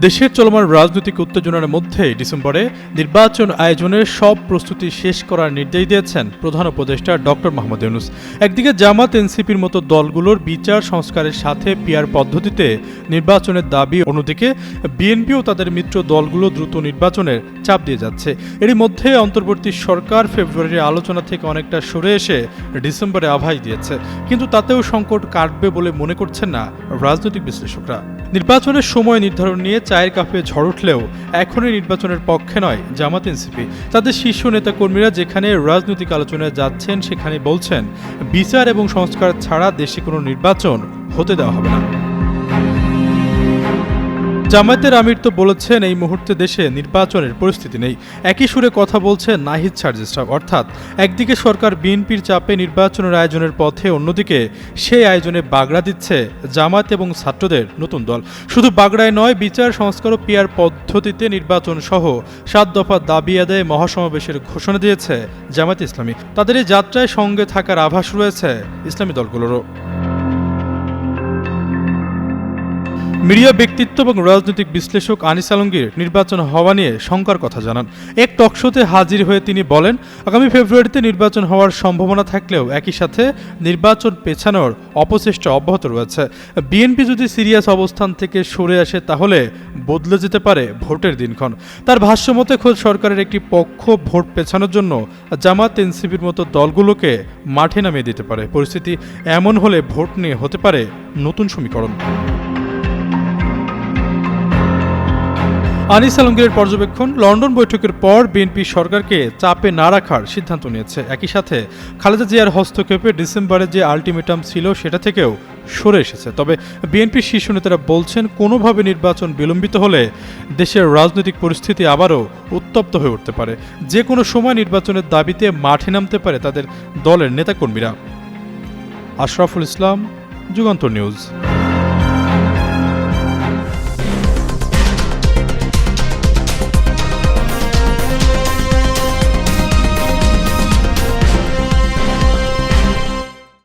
দেশের চলমান রাজনৈতিক উত্তেজনার মধ্যে ডিসেম্বরে নির্বাচন আয়োজনের সব প্রস্তুতি শেষ করার নির্দেশ দিয়েছেন প্রধান উপদেষ্টা ডক্টর মোহাম্মদ ইউনূস। একদিকে জামাত এনসিপির মতো দলগুলোর বিচার সংস্কারের সাথে পিআর পদ্ধতিতে নির্বাচনের দাবি, অন্যদিকে বিএনপিও তাদের মিত্র দলগুলো দ্রুত নির্বাচনের চাপ দিয়ে যাচ্ছে। এরই মধ্যে অন্তর্বর্তী সরকার ফেব্রুয়ারির আলোচনা থেকে অনেকটা সরে এসে ডিসেম্বরে আভাস দিয়েছে, কিন্তু তাতেও সংকট কাটবে বলে মনে করছেন না রাজনৈতিক বিশ্লেষকরা। নির্বাচনের সময় নির্ধারণ নিয়ে চায়ের কাপে ঝড় উঠলেও এখনই নির্বাচনের পক্ষে নয় জামাত এনসিপি। তাদের শীর্ষ নেতাকর্মীরা যেখানে রাজনৈতিক আলোচনায় যাচ্ছেন, সেখানে বলছেন বিচার এবং সংস্কার ছাড়া দেশে কোনো নির্বাচন হতে দেওয়া হবে না। জামায়াতের আমির তো বলেছেন এই মুহূর্তে দেশে নির্বাচনের পরিস্থিতি নেই। একই সুরে কথা বলছেন নাহিদ সার্জিস। অর্থাৎ একদিকে সরকার বিএনপির চাপে নির্বাচনের আয়োজনের পথে, অন্যদিকে সেই আয়োজনে বাগড়া দিচ্ছে জামায়াত এবং ছাত্রদের নতুন দল। শুধু বাগড়ায় নয়, বিচার সংস্কার ও পিআর পদ্ধতিতে নির্বাচন সহ ৭ দফা দাবি আদায়ে মহাসমাবেশের ঘোষণা দিয়েছে জামায়াত ইসলামী। তাদের এই যাত্রায় সঙ্গে থাকার আভাস রয়েছে ইসলামী দলগুলোরও। মিডিয়া ব্যক্তিত্ব এবং রাজনৈতিক বিশ্লেষক আনিস আলমগীর নির্বাচন হওয়া নিয়ে শঙ্কার কথা জানান। এক টকশোতে হাজির হয়ে তিনি বলেন, আগামী ফেব্রুয়ারিতে নির্বাচন হওয়ার সম্ভাবনা থাকলেও একই সাথে নির্বাচন পেছানোর অপচেষ্টা অব্যাহত রয়েছে। বিএনপি যদি সিরিয়াস অবস্থান থেকে সরে আসে তাহলে বদলে যেতে পারে ভোটের দিনক্ষণ। তার ভাষ্যমতে খোদ সরকারের একটি পক্ষ ভোট পেছানোর জন্য জামাত এনসিপির মতো দলগুলোকে মাঠে নামিয়ে দিতে পারে। পরিস্থিতি এমন হলে ভোট নিয়ে হতে পারে নতুন সমীকরণ। আনিস আলমগীরের পর্যবেক্ষণ, লন্ডন বৈঠকের পর বিএনপি সরকারকে চাপে না রাখার সিদ্ধান্ত নিয়েছে। একই সাথে খালেদা জিয়ার হস্তক্ষেপে ডিসেম্বরে যে আলটিমেটাম ছিল সেটা থেকেও সরে এসেছে। তবে বিএনপির শীর্ষ নেতারা বলছেন, কোনোভাবে নির্বাচন বিলম্বিত হলে দেশের রাজনৈতিক পরিস্থিতি আবারও উত্তপ্ত হয়ে উঠতে পারে। যে কোনো সময় নির্বাচনের দাবিতে মাঠে নামতে পারে তাদের দলের নেতাকর্মীরা। আশরাফুল ইসলাম, যুগান্তর নিউজ।